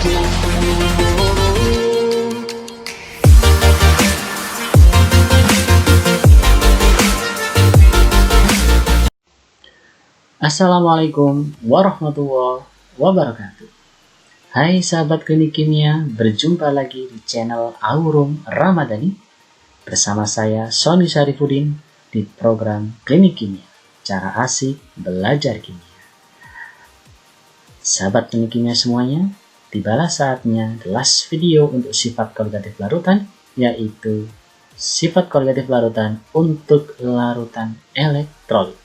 Assalamualaikum warahmatullahi wabarakatuh. Hai sahabat klinik kimia, berjumpa lagi di channel Aurum Ramadhani bersama saya Sony Syarifudin di program Klinik Kimia, cara asik belajar kimia. Sahabat klinik kimia semuanya, tibalah saatnya the last video untuk sifat koligatif larutan, yaitu sifat koligatif larutan untuk larutan elektrolit.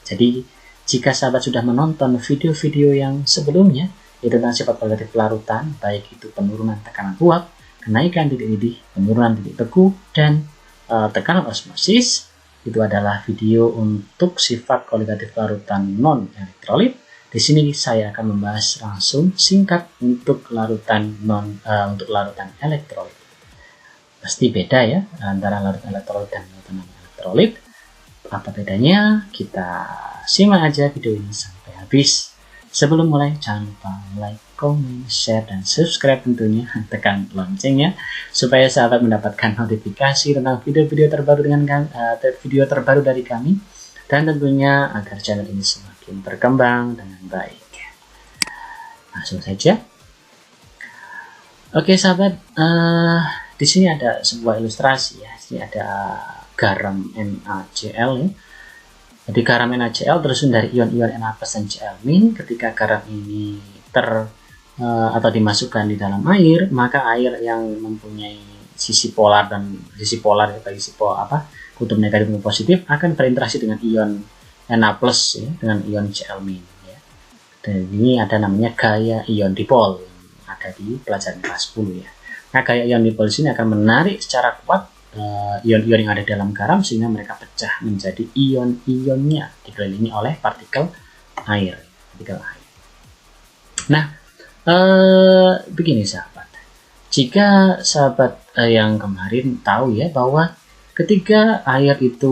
Jadi jika sahabat sudah menonton video-video yang sebelumnya, yaitu tentang sifat koligatif larutan, baik itu penurunan tekanan uap, kenaikan titik didih, penurunan titik beku, dan tekanan osmosis, itu adalah video untuk sifat koligatif larutan non-elektrolit. Di sini saya akan membahas langsung singkat untuk larutan larutan elektrolit. Pasti beda ya antara larutan elektrolit dan larutan non-elektrolit. Apa bedanya? Kita simak aja video ini sampai habis. Sebelum mulai, jangan lupa like, comment, share, dan subscribe tentunya. Tekan loncengnya supaya sahabat mendapatkan notifikasi tentang video-video terbaru video terbaru dari kami, dan tentunya agar channel ini semakin berkembang dengan baik. Langsung saja. Oke sahabat, di sini ada sebuah ilustrasi ya. Di sini ada garam NaCl ya. Jadi garam NaCl tersusun dari ion-ion Na+ dan Cl-. Ketika garam ini atau dimasukkan di dalam air, maka air yang mempunyai sisi polar dan sisi polar bagi kutub negatif dan positif akan berinteraksi dengan ion Na+ ya, dengan ion Cl-. Ya. Dan ini ada namanya gaya ion dipol, ada di pelajaran kelas 10 ya. Nah, gaya ion dipol ini akan menarik secara kuat ion-ion yang ada dalam garam sehingga mereka pecah menjadi ion-ionnya dikelilingi oleh partikel air. Nah, begini sahabat, jika sahabat yang kemarin tahu ya bahwa ketika air itu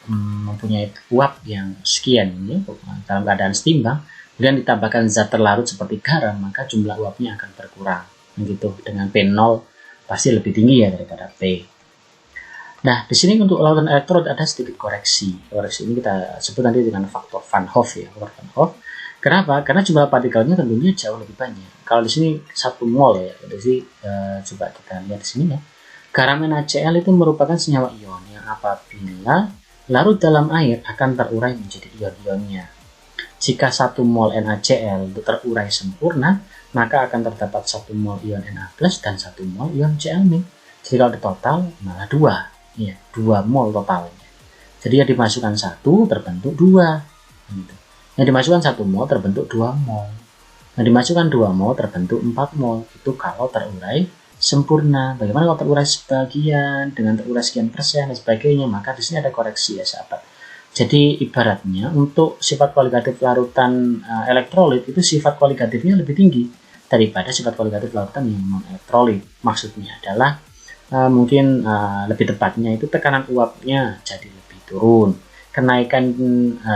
mempunyai uap yang sekian ya, dalam keadaan setimbang, kemudian ditambahkan zat terlarut seperti garam, maka jumlah uapnya akan berkurang. Begitu, dengan P0 pasti lebih tinggi ya daripada P. Nah, di sini untuk larutan elektrolit ada sedikit koreksi. Koreksi ini kita sebut nanti dengan faktor Van Hoff ya, faktor Van Hoff. Kenapa? Karena jumlah partikelnya tentunya jauh lebih banyak. Kalau di sini 1 mol ya, jadi coba kita lihat di sini ya. Garam NaCl itu merupakan senyawa ion yang apabila larut dalam air akan terurai menjadi ion-ionnya. Jika 1 mol NaCl itu terurai sempurna, maka akan terdapat 1 mol ion Na+ dan 1 mol ion Cl-. Jadi kalau di total malah 2. Ya, 2 mol totalnya. Jadi yang dimasukkan 1 terbentuk 2 gitu. Yang dimasukkan 1 mol terbentuk 2 mol. Yang dimasukkan 2 mol terbentuk 4 mol. Itu kalau terurai sempurna. Bagaimana kalau terurai sebagian dengan terurai sekian persen dan sebagainya? Maka di sini ada koreksi ya sahabat. Jadi ibaratnya untuk sifat koligatif larutan elektrolit itu sifat koligatifnya lebih tinggi daripada sifat koligatif larutan yang non elektrolit. Maksudnya adalah mungkin lebih tepatnya itu tekanan uapnya jadi lebih turun, kenaikan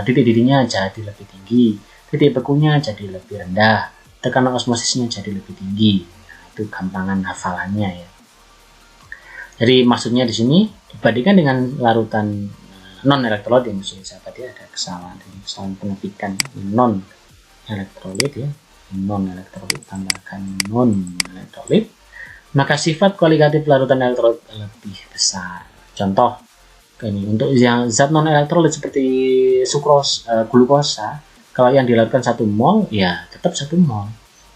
titik didihnya jadi lebih tinggi, titik bekunya jadi lebih rendah, tekanan osmosisnya jadi lebih tinggi. Nah, itu gampangan hafalannya ya. Jadi maksudnya di sini dibandingkan dengan larutan non elektrolit yang maksudnya sahabat ya, ada kesalahan penetikan non elektrolit ya, non elektrolit tambahkan non elektrolit, maka sifat koligatif larutan elektrolit lebih besar. Contoh ini untuk yang zat non elektrolit seperti glukosa, kalau yang dilarutkan 1 mol ya tetap 1 mol.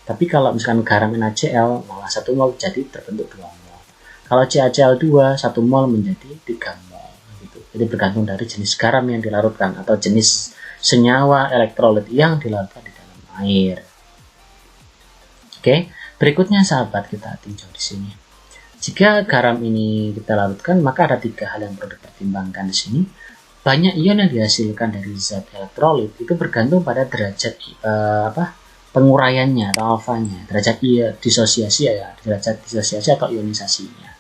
Tapi kalau misalkan garam NaCl malah 1 mol jadi terbentuk 2 mol. Kalau CaCl2 1 mol menjadi 3 mol gitu. Jadi bergantung dari jenis garam yang dilarutkan atau jenis senyawa elektrolit yang dilarutkan di dalam air. Oke. Berikutnya sahabat kita tinjau di sini. Jika garam ini kita larutkan, maka ada 3 hal yang perlu dipertimbangkan di sini. Banyak ion yang dihasilkan dari zat elektrolit itu bergantung pada derajat penguraiannya atau alfanya, derajat disosiasi ya, derajat disosiasi atau ionisasinya.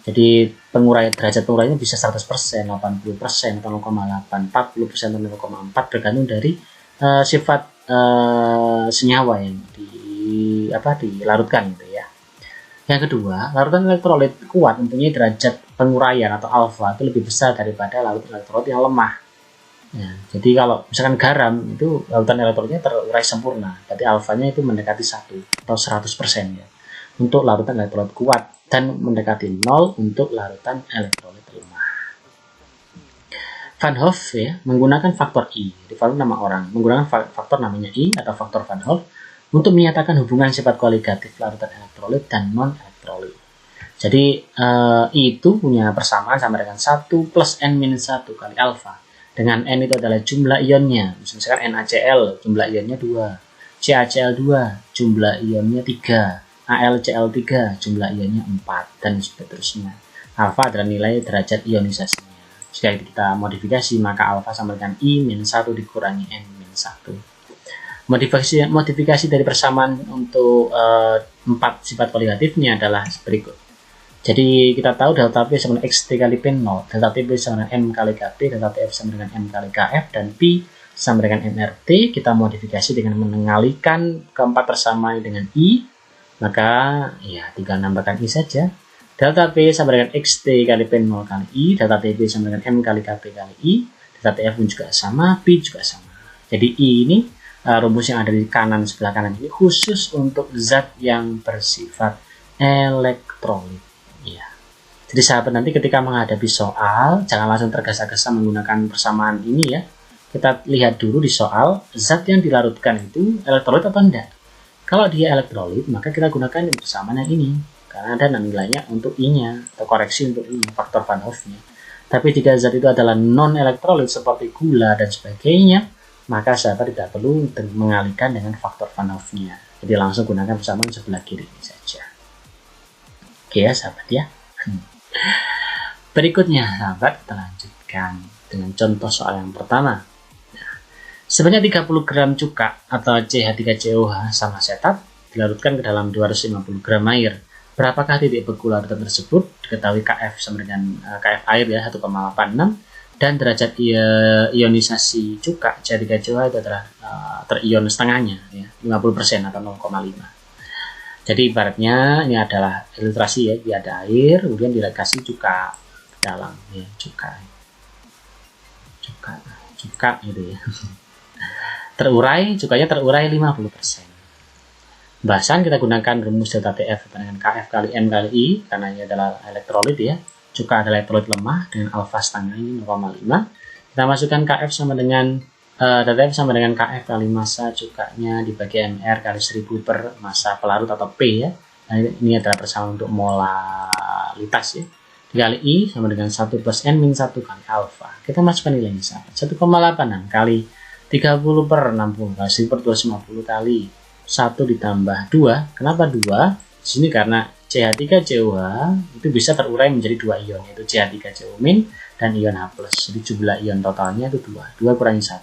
Jadi derajat penguraiannya bisa 100%, 80%, atau 0,8, 40%, atau 0,4 bergantung dari sifat senyawa yang dilarutkan gitu ya. Yang kedua, larutan elektrolit kuat mempunyai derajat penguraian atau alfa itu lebih besar daripada larutan elektrolit yang lemah. Ya, jadi kalau misalkan garam itu larutan elektrolitnya terurai sempurna, berarti alfanya itu mendekati 1 atau 100% ya. Untuk larutan elektrolit kuat dan mendekati 0 untuk larutan elektrolit lemah. Van Hoff ya menggunakan faktor I, di Van Hoff nama orang, menggunakan faktor namanya I atau faktor Van Hoff untuk menyatakan hubungan sifat kualitatif larutan elektrolit dan non elektrolit. Jadi I itu punya persamaan sama dengan 1 plus N-1 kali alfa. Dengan N itu adalah jumlah ionnya. Misalkan NaCl jumlah ionnya 2, CaCl2 jumlah ionnya 3, AlCl3 jumlah ionnya 4, dan seterusnya. Alfa adalah nilai derajat ionisasinya. Jika kita modifikasi maka alfa sama dengan I-1 dikurangi N-1. Modifikasi dari persamaan untuk 4 sifat kualitatifnya adalah berikut. Jadi kita tahu delta P sama dengan XT kali P0, delta T sama dengan M kali KT, delta TF sama dengan M kali KF, dan P sama dengan MRT. Kita modifikasi dengan mengalihkan keempat persamaan dengan I, maka ya tinggal nambahkan I saja. Delta P sama dengan XT kali P0 kali I, delta TB sama dengan M kali KT kali I, delta TF pun juga sama, P juga sama. Jadi I ini rumus yang ada di kanan sebelah kanan ini khusus untuk zat yang bersifat elektrolit. Ya. Jadi sahabat nanti ketika menghadapi soal jangan langsung tergesa-gesa menggunakan persamaan ini ya. Kita lihat dulu di soal zat yang dilarutkan itu elektrolit atau enggak. Kalau dia elektrolit maka kita gunakan persamaan yang ini karena ada nilainya untuk I-nya atau koreksi untuk I, faktor Van Hoff-nya. Tapi jika zat itu adalah non elektrolit seperti gula dan sebagainya, maka sahabat tidak perlu mengalihkan dengan faktor Van Hoff-nya. Jadi langsung gunakan persamaan sebelah kiri ini saja. Oke ya sahabat ya. Berikutnya sahabat kita lanjutkan dengan contoh soal yang pertama. Sebanyak 30 gram cuka atau CH3COH sama setat dilarutkan ke dalam 250 gram air. Berapakah titik beku larutan tersebut? Diketahui Kf sama dengan Kf air ya 1,86 dan derajat ionisasi cuka CH3COH itu adalah terion setengahnya ya 50% atau 0,5. Jadi ibaratnya ini adalah ilustrasi ya, dia ada air, kemudian dikasih cuka dalam ya, cuka gitu ya. Cukanya terurai 50%. Bahasan kita gunakan rumus delta TF dengan Kf kali M kali I karena ini adalah elektrolit ya. Cuka adalah elektrolit lemah dengan alfa setengah ini 0,5. Kita masukkan Kf sama dengan delta F sama dengan Kf kali massa cukanya dibagi Mr kali 1000 per massa pelarut atau P ya. Nah, ini adalah persamaan untuk molalitas ya. Dikali I sama dengan 1 plus N-1 kali alfa. Kita masukkan nilainya sahabat. 1,86 kali 30 per 60 kali 10 per 250 kali 1 ditambah 2. Kenapa 2? Di sini karena CH3COH itu bisa terurai menjadi 2 ion, yaitu CH3COH- dan ion H+. Jadi jumlah ion totalnya itu 2. 2 kurangi 1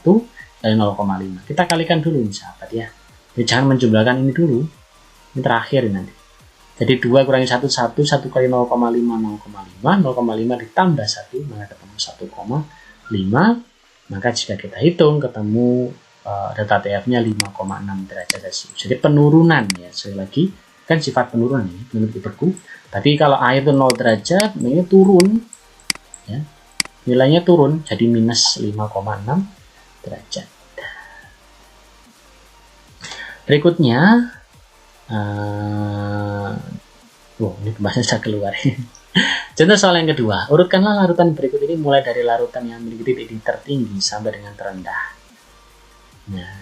kali 0,5. Kita kalikan dulu nih sahabat ya. Jadi jangan menjumlahkan ini dulu. Ini terakhir nanti. Jadi 2 kurangi 1, 1 kali 0,5, 0,5 ditambah 1, maka ketemu 1,5. Maka jika kita hitung, ketemu delta TF-nya 5,6 derajat Celcius. Jadi penurunan ya, sekali lagi, kan sifat penurunan ini, menurut beku. Tapi kalau air itu 0 derajat, ini turun, ya, nilainya turun, jadi minus 5,6 derajat. Berikutnya, ini pembahasan sudah keluar. Contoh soal yang kedua, urutkanlah larutan berikut ini mulai dari larutan yang memiliki titik tertinggi sampai dengan terendah. Nah,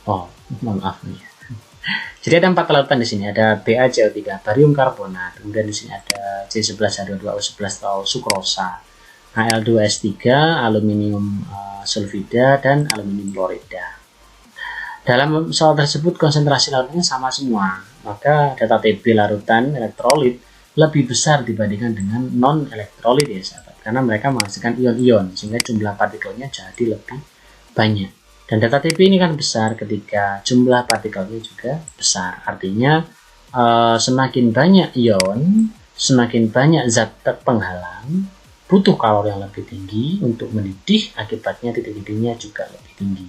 mohon maaf nih. Jadi ada 4 larutan di sini, ada BaCO3, barium karbonat, kemudian di sini ada C11H22O11 atau sukrosa, Al2S3, aluminium sulfida, dan aluminium klorida. Dalam soal tersebut konsentrasi larutannya sama semua, maka data TB larutan elektrolit lebih besar dibandingkan dengan non elektrolit ya sahabat, karena mereka menghasilkan ion-ion sehingga jumlah partikelnya jadi lebih banyak. Dan data TB ini kan besar ketika jumlah partikelnya juga besar. Artinya semakin banyak ion, semakin banyak zat penghalang, butuh kalori yang lebih tinggi untuk mendidih, akibatnya titik didihnya juga lebih tinggi.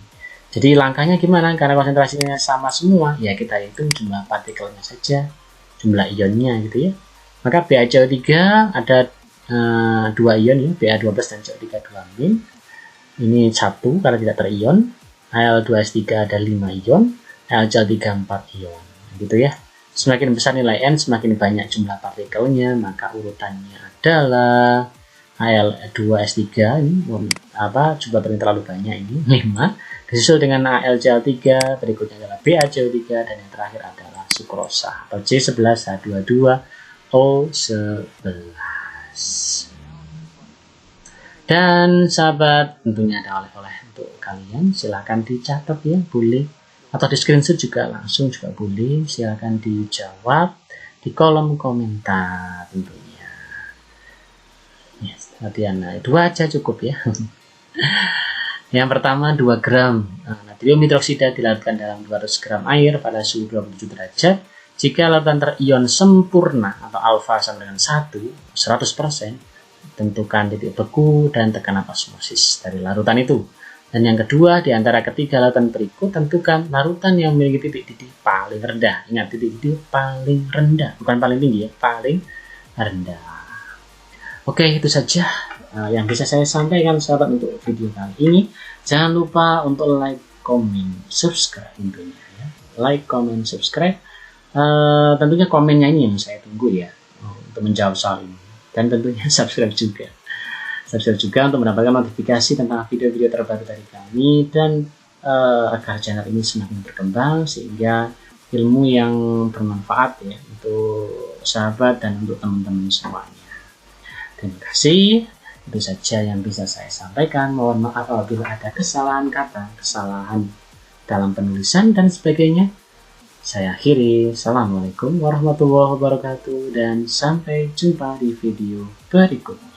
Jadi langkahnya gimana? Karena konsentrasinya sama semua, ya kita hitung jumlah partikelnya saja, jumlah ionnya gitu ya. Maka BaCO3 ada 2 ion ya, Ba12 dan CO3 2-. Ini 1 karena tidak terion. Al2S3 ada 5 ion, Al3 4 ion. Gitu ya. Semakin besar nilai N, semakin banyak jumlah partikelnya, maka urutannya adalah Al2S3 ini jumlah terlalu banyak ini 5, disusul dengan AlCl3, berikutnya adalah BaCO3, dan yang terakhir adalah sukrosa atau C11H22O11. Dan sahabat, tentunya ada oleh-oleh untuk kalian, silahkan dicatat ya, boleh, atau di screenshot juga langsung juga boleh, silahkan dijawab di kolom komentar tentunya. Yes, latihan 2 aja cukup ya. Yang pertama 2 gram natrium hidroksida dilarutkan dalam 200 gram air pada suhu 27 derajat. Jika larutan terion sempurna atau alfa sama dengan 100%, tentukan titik beku dan tekanan osmosis dari larutan itu. Dan yang kedua, di antara ketiga larutan berikut, tentukan larutan yang memiliki titik-titik paling rendah. Ingat, titik-titik paling rendah, bukan paling tinggi ya, paling rendah. Oke, itu saja yang bisa saya sampaikan sahabat untuk video kali ini. Jangan lupa untuk like, comment, subscribe tentunya ya. Like, comment, subscribe. Tentunya komennya ini yang saya tunggu ya, untuk menjawab soal ini. Dan tentunya subscribe juga untuk mendapatkan notifikasi tentang video-video terbaru dari kami, dan agar channel ini semakin berkembang sehingga ilmu yang bermanfaat ya untuk sahabat dan untuk teman-teman semuanya. Terima kasih, itu saja yang bisa saya sampaikan. Mohon maaf apabila ada kesalahan kata, kesalahan dalam penulisan dan sebagainya. Saya akhiri. Assalamualaikum warahmatullahi wabarakatuh, dan sampai jumpa di video berikutnya.